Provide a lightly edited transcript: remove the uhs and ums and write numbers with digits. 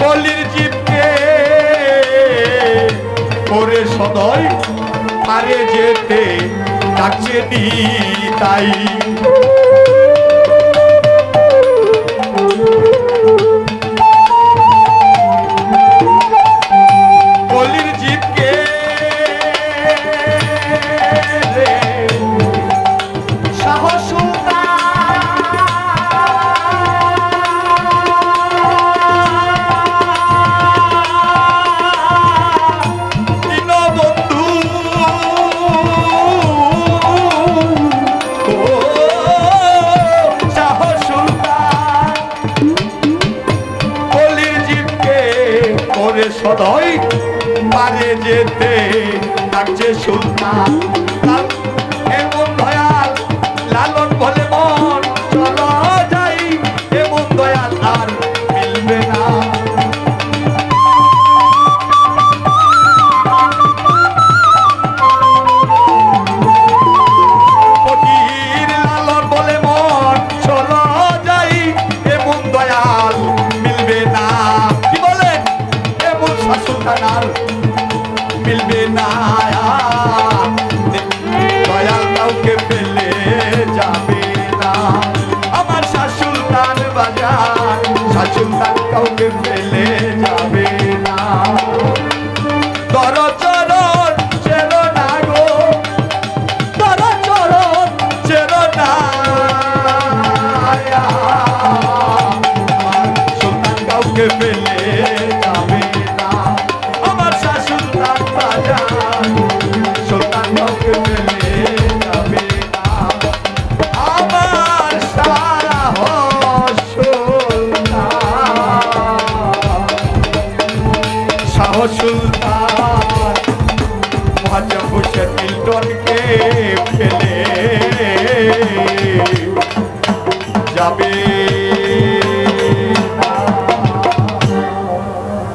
কলির জীবকে করে সদয় পারে যেতে ডাকছে তাই কলির জীবকে সাহস সদয় পারে যেতে ডাকছে সুলতান এমন দয়াল লালন বলে মন চলো যাই এমন দয়াল আর মিলবে না ফকির লালন বলে মন চলো যাই এমন দয়াল মিলবে না কি বলেন সুলতানার মিলবে না দয়াল কাউকে ফেলে যাবে না আমার শাহ সুলতান বাজার শাহ সুলতান কাউকে ফেলে যাবে না তর চরণ চেরো না গো তর চরণ চেরো না সুলতান কাউকে ফেলে যাবে সুলতান মহাজা হোসেন মিল্টনকে ফেলে যাবে